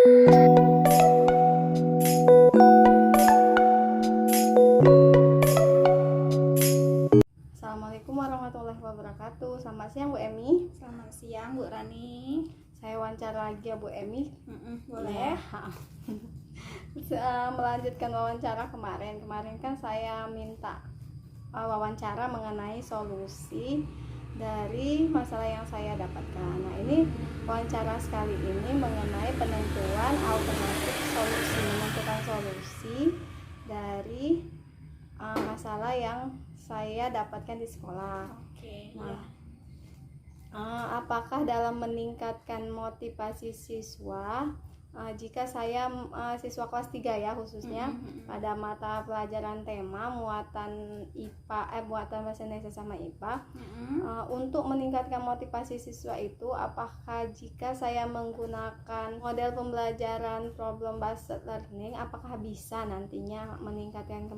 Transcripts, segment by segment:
Assalamualaikum warahmatullahi wabarakatuh. Selamat siang Bu Emi. Selamat siang Bu Rani. Saya wawancara lagi ya Bu Emi. Boleh. Melanjutkan wawancara kemarin. Kemarin kan saya minta wawancara mengenai solusi dari masalah yang saya dapatkan. Nah, ini wawancara sekali ini mengenai penentuan alternatif solusi, menentukan solusi dari masalah yang saya dapatkan di sekolah. Oke. Nah, apakah dalam meningkatkan motivasi siswa, jika saya siswa kelas 3 ya khususnya pada mata pelajaran tema muatan muatan bahasa Indonesia sama IPA, untuk meningkatkan motivasi siswa itu, apakah jika saya menggunakan model pembelajaran problem based learning, apakah bisa nantinya meningkatkan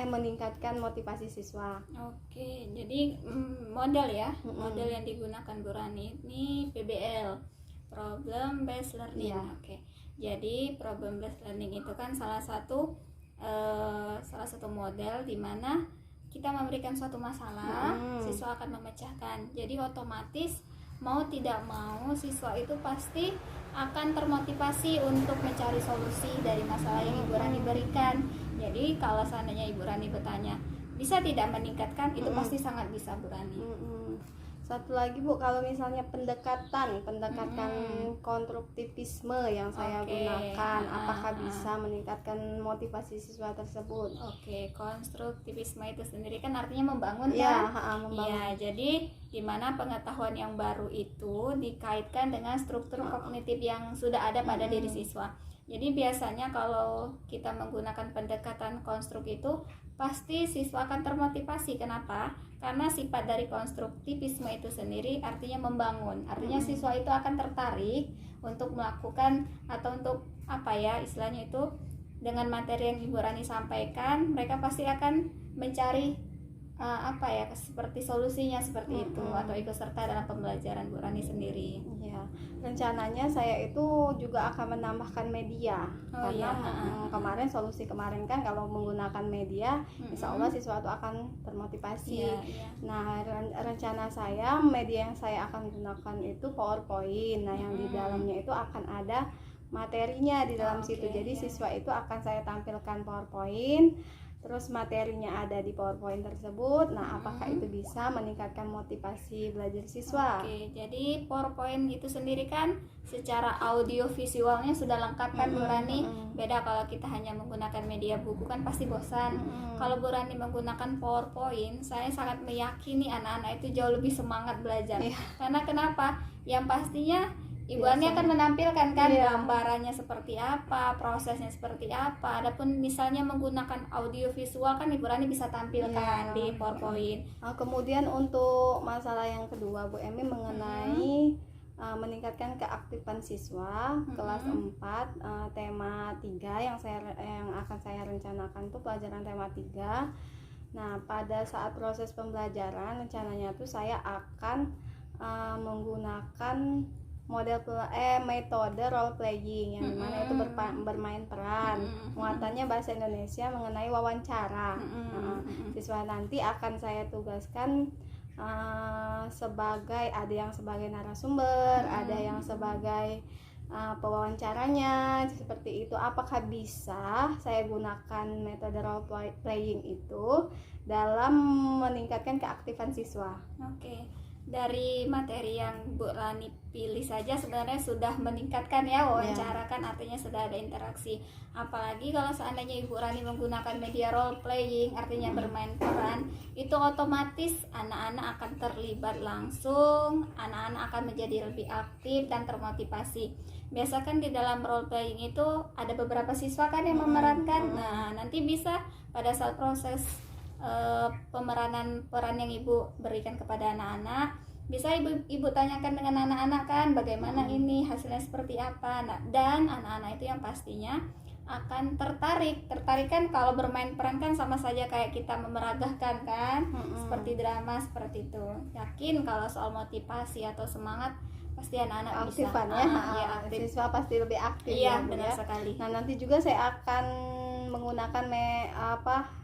meningkatkan motivasi siswa? Oke, jadi model ya, model yang digunakan Bu Rani ini PBL, problem based learning. Iya. Oke. Jadi problem based learning itu kan salah satu model di mana kita memberikan suatu masalah, siswa akan memecahkan. Jadi otomatis mau tidak mau siswa itu pasti akan termotivasi untuk mencari solusi dari masalah yang Ibu Rani berikan. Jadi kalau seandainya Ibu Rani bertanya, bisa tidak meningkatkan? Itu pasti sangat bisa Bu Rani. Satu lagi Bu, kalau misalnya pendekatan konstruktivisme yang saya gunakan, apakah bisa meningkatkan motivasi siswa tersebut? Oke, konstruktivisme itu sendiri kan artinya membangun Ya, kan? membangun. Ya, jadi dimana pengetahuan yang baru itu dikaitkan dengan struktur kognitif yang sudah ada pada diri siswa. Jadi biasanya kalau kita menggunakan pendekatan konstruk itu pasti siswa akan termotivasi. Kenapa? Karena sifat dari konstruktivisme itu sendiri artinya membangun. Artinya siswa itu akan tertarik untuk melakukan atau untuk istilahnya itu dengan materi yang Ibu Rani sampaikan, mereka pasti akan mencari seperti solusinya seperti itu atau ikut serta dalam pembelajaran Bu Rani sendiri. Ya, rencananya saya itu juga akan menambahkan media karena kemarin solusi kemarin kan kalau menggunakan media, insya Allah siswa itu akan termotivasi. Nah, rencana saya media yang saya akan gunakan itu PowerPoint. Nah, yang di dalamnya itu akan ada materinya di dalam situ. Jadi siswa itu akan saya tampilkan PowerPoint. Terus materinya ada di PowerPoint tersebut. Nah, apakah itu bisa meningkatkan motivasi belajar siswa? Oke, jadi PowerPoint itu sendiri kan secara audio visualnya sudah lengkap kan Bu Rani. Beda kalau kita hanya menggunakan media buku kan pasti bosan. Kalau Bu Rani menggunakan PowerPoint, saya sangat meyakini anak-anak itu jauh lebih semangat belajar. Karena kenapa? Yang pastinya Ibu Rani akan menampilkan kan gambarannya seperti apa, prosesnya seperti apa. Adapun misalnya menggunakan audio visual kan Ibu Rani bisa tampilkan di PowerPoint. Kemudian untuk masalah yang kedua Bu Emi mengenai meningkatkan keaktifan siswa kelas 4, tema 3 yang akan saya rencanakan tuh pelajaran tema 3. Nah, pada saat proses pembelajaran rencananya tuh saya akan menggunakan metode role playing yang dimana itu bermain peran. Muatannya bahasa Indonesia mengenai wawancara. Siswa nanti akan saya tugaskan ada yang sebagai narasumber, ada yang sebagai pewawancaranya, seperti itu. Apakah bisa saya gunakan metode role playing itu dalam meningkatkan keaktifan siswa? Oke. Dari materi yang Bu Rani pilih saja sebenarnya sudah meningkatkan ya wawancara kan, artinya sudah ada interaksi. Apalagi kalau seandainya Ibu Rani menggunakan media role playing, artinya bermain peran, itu otomatis anak-anak akan terlibat langsung, anak-anak akan menjadi lebih aktif dan termotivasi. Biasa kan di dalam role playing itu ada beberapa siswa kan yang memerankan. Nah, nanti bisa pada saat proses pemeranan peran yang Ibu berikan kepada anak-anak, bisa ibu tanyakan dengan anak-anak kan bagaimana ini hasilnya seperti apa. Nah, dan anak-anak itu yang pastinya akan tertarik kan. Kalau bermain peran kan sama saja kayak kita memeragahkan kan, seperti drama seperti itu. Yakin kalau soal motivasi atau semangat pasti anak-anak bisa. Aktifan ya, Ya, aktif. siswa pasti lebih aktif Iya, ya, Bu, benar ya. sekali. Nah, nanti juga saya akan menggunakan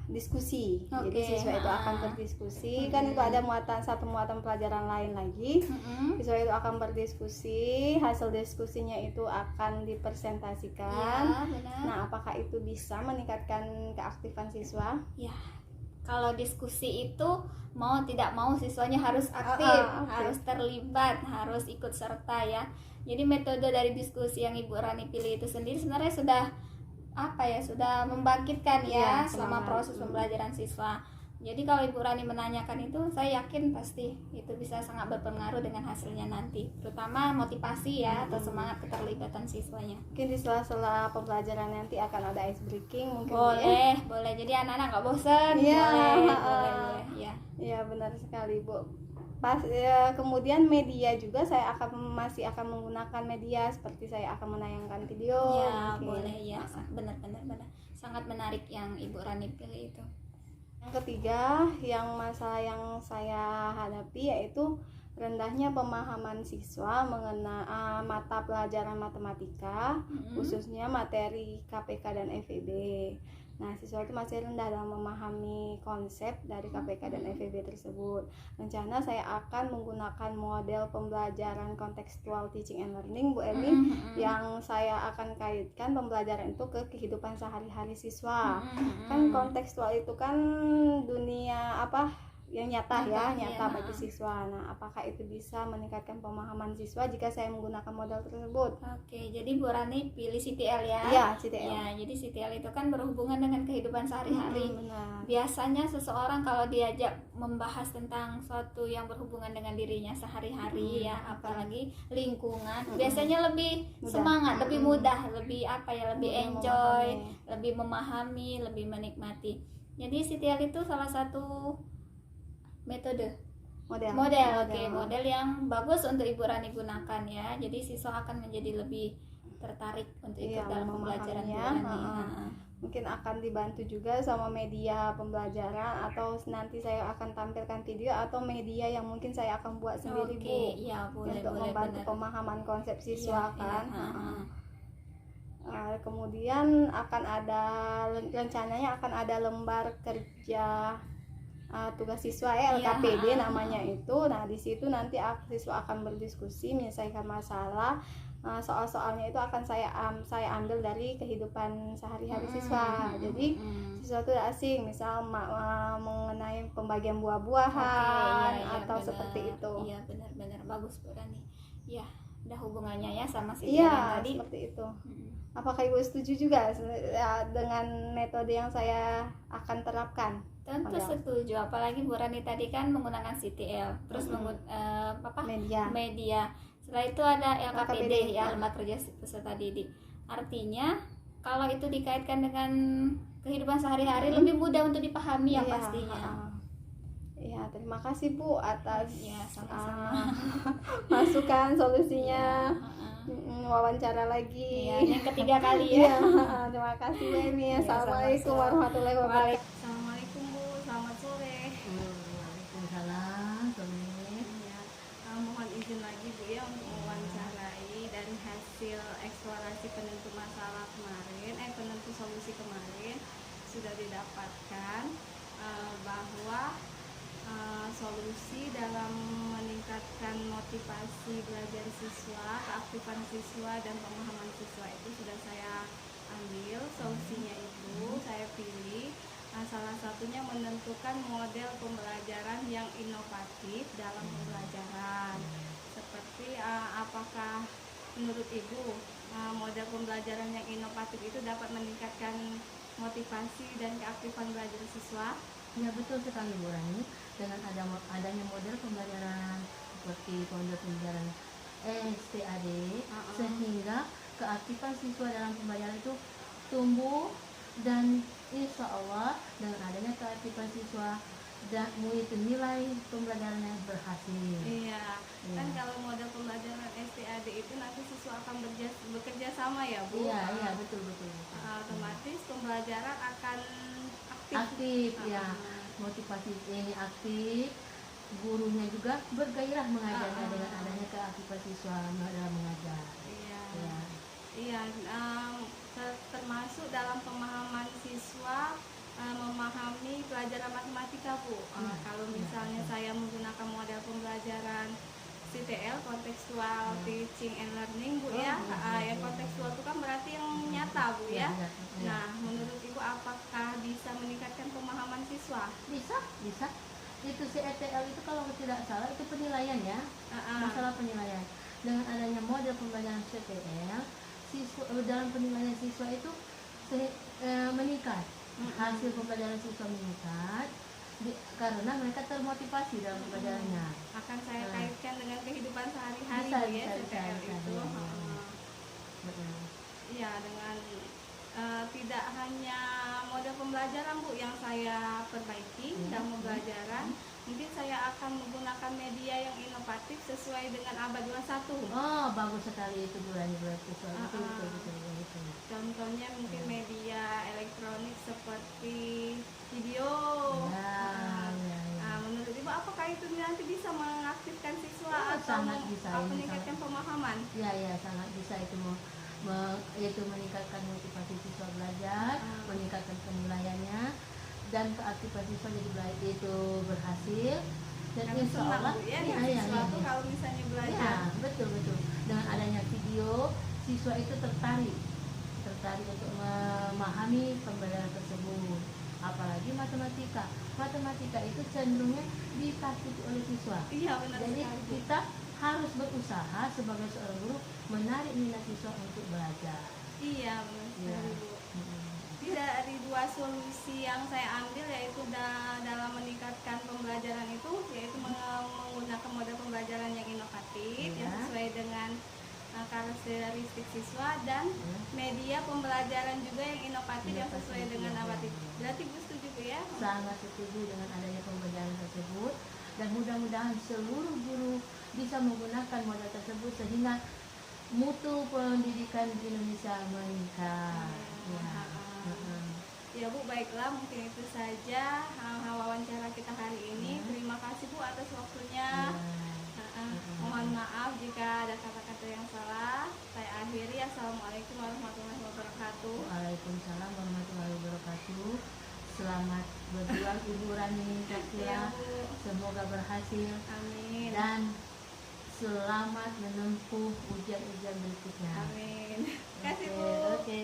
diskusi. Jadi Oke, siswa itu akan berdiskusi, kan itu ada satu muatan pelajaran lain lagi. Siswa itu akan berdiskusi, hasil diskusinya itu akan dipresentasikan. Ya, benar. Nah, apakah itu bisa meningkatkan keaktifan siswa? Ya, kalau diskusi itu mau tidak mau siswanya harus aktif, aktif. harus terlibat, harus ikut serta ya. Jadi metode dari diskusi yang Ibu Rani pilih itu sendiri sebenarnya sudah sudah membangkitkan ya selama proses pembelajaran siswa. Jadi kalau Ibu Rani menanyakan itu, saya yakin pasti itu bisa sangat berpengaruh dengan hasilnya nanti, terutama motivasi ya atau semangat keterlibatan siswanya. Mungkin di sela-sela pembelajaran nanti akan ada ice breaking mungkin. Boleh. Jadi anak-anak nggak bosan. Iya, boleh. Ya. Iya, benar sekali, Bu. Kemudian media juga saya masih akan menggunakan media, seperti saya akan menayangkan video. Ya, boleh ya. Benar. Sangat menarik yang Ibu Rani pilih itu. Yang ketiga, masalah yang saya hadapi yaitu rendahnya pemahaman siswa mengenai mata pelajaran matematika, khususnya materi KPK dan FEB. Nah, siswa itu masih rendah dalam memahami konsep dari KPK dan FEB tersebut. Rencana saya akan menggunakan model pembelajaran kontekstual teaching and learning, Bu Eni, yang saya akan kaitkan pembelajaran itu ke kehidupan sehari-hari siswa. Kan kontekstual itu kan dunia yang nyata bagi siswa. Nah, apakah itu bisa meningkatkan pemahaman siswa jika saya menggunakan model tersebut? Oke, jadi Bu Rani pilih CTL ya? Iya, CTL. Ya, jadi CTL itu kan berhubungan dengan kehidupan sehari-hari. Benar. Biasanya seseorang kalau diajak membahas tentang suatu yang berhubungan dengan dirinya sehari-hari ya, apalagi lingkungan, biasanya lebih semangat, lebih mudah, lebih lebih enjoy, lebih memahami, lebih menikmati. Jadi CTL itu salah satu model yang bagus untuk Ibu Rani gunakan ya. Jadi siswa akan menjadi lebih tertarik untuk ikut dalam pembelajaran Bu Rani. Mungkin akan dibantu juga sama media pembelajaran, atau nanti saya akan tampilkan video atau media yang mungkin saya akan buat sendiri, Bu. Iya, boleh, untuk membantu pemahaman konsep siswa kan. Kemudian rencananya akan ada lembar kerja tugas siswa LKPD namanya itu. Nah, di situ nanti siswa akan berdiskusi menyelesaikan masalah. Soal-soalnya itu akan saya ambil dari kehidupan sehari-hari siswa. Jadi siswa itu asing, misal mengenai pembagian buah-buahan atau benar. Seperti itu. Iya, benar bagus Bu Rani. Ya, ada hubungannya ya sama si tadi. Seperti itu. Apakah Ibu setuju juga dengan metode yang saya akan terapkan? Tentu setuju, apalagi Bu Rani tadi kan menggunakan CTL, terus media. Setelah itu ada LKPD ya, lembar kerja peserta didik. Artinya kalau itu dikaitkan dengan kehidupan sehari-hari lebih mudah untuk dipahami yang pastinya. Ya, terima kasih Bu atas sama-sama. masukan solusinya. Wawancara lagi yang ketiga kali ya. Terima kasih ya ini. Assalamualaikum warahmatullahi wabarakatuh. Assalamualaikum Bu, selamat sore. Waalaikumsalam. Mohon izin lagi Bu ya untuk mewawancarai dari hasil eksplorasi penentu masalah kemarin, penentu solusi kemarin sudah didapatkan bahwa solusi dalam meningkatkan motivasi belajar siswa, keaktifan siswa, dan pemahaman siswa itu sudah saya ambil. Solusinya itu saya pilih salah satunya menentukan model pembelajaran yang inovatif dalam pembelajaran. Seperti apakah menurut Ibu model pembelajaran yang inovatif itu dapat meningkatkan motivasi dan keaktifan belajar siswa? Ya, betul sekali Bu Rani. Dengan adanya model pembelajaran seperti model pembelajaran STAD, sehingga keaktifan siswa dalam pembelajaran itu tumbuh, dan insya Allah dengan adanya keaktifan siswa dan itu nilai pembelajaran yang berhasil. Iya. Kan kalau model pembelajaran STAD itu nanti siswa akan bekerja sama ya Bu? Iya, betul. Otomatis pembelajaran akan aktif ya, motivasi ini aktif, gurunya juga bergairah mengajarnya Ah, dengan adanya keaktifan siswa dalam mengajar. Iya. Ya. Iya, termasuk dalam pemahaman siswa memahami pelajaran matematika, Bu. Kalau misalnya saya menggunakan model pembelajaran CTL, contextual teaching and learning, Bu, ya. Yang kontekstual itu kan berarti yang nyata, Bu, ya. Nah, menurut Ibu apakah bisa meningkatkan pemahaman siswa? Bisa. Itu CETL itu kalau tidak salah itu penilaian ya. Masalah penilaian. Dengan adanya model pembelajaran CTL, siswa dalam penilaian siswa itu meningkat. Hasil pembelajaran siswa meningkat karena mereka termotivasi dalam pembelajarannya. Akan saya kaitkan dengan kehidupan sehari-hari, Bisa, ya, CTL itu. Iya, dengan tidak hanya model pembelajaran, Bu, yang saya perbaiki dalam pembelajaran. Mungkin saya akan menggunakan media yang inovatif sesuai dengan abad 21. Oh, bagus sekali itu berarti. Betul. Contohnya mungkin media elektronik seperti video. Menurut Ibu apakah itu nanti bisa mengaktifkan siswa atau sangat bisa, meningkatkan pemahaman? Ya, sangat bisa itu yaitu meningkatkan motivasi siswa belajar, meningkatkan penilaiannya, dan keaktifan siswa jadi belajar itu berhasil. Dan insya Allah kalau misalnya belajar. Ya, betul. Dengan adanya video, siswa itu tertarik untuk memahami pembelajaran tersebut. Apalagi matematika itu cenderungnya ditakuti oleh siswa. Iya, benar. Jadi kita harus berusaha sebagai seorang guru menarik minat siswa untuk belajar. Iya, benar sekali, Bu. Dari dua solusi yang saya ambil, yaitu dalam meningkatkan pembelajaran itu, yaitu menggunakan model pembelajaran yang inovatif, yang sesuai dengan karakteristik siswa, dan media pembelajaran juga yang inovatif yang sesuai dengan abad itu. Berarti Bu setuju, Bu, ya? Sangat setuju dengan adanya pembelajaran tersebut, dan mudah-mudahan seluruh guru bisa menggunakan model tersebut sehingga mutu pendidikan di Indonesia meningkat. Ya, Bu, baiklah, mungkin itu saja wawancara kita hari ini. Terima kasih, Bu, atas waktunya. Mohon maaf jika ada kata-kata yang salah. Saya akhiri. Assalamualaikum warahmatullahi wabarakatuh. Waalaikumsalam warahmatullahi wabarakatuh. Selamat berjuang Ibu Rani Kasila. Semoga berhasil. Amin. Dan selamat menempuh ujian-ujian berikutnya. Amin. Terima kasih, Bu. Oke.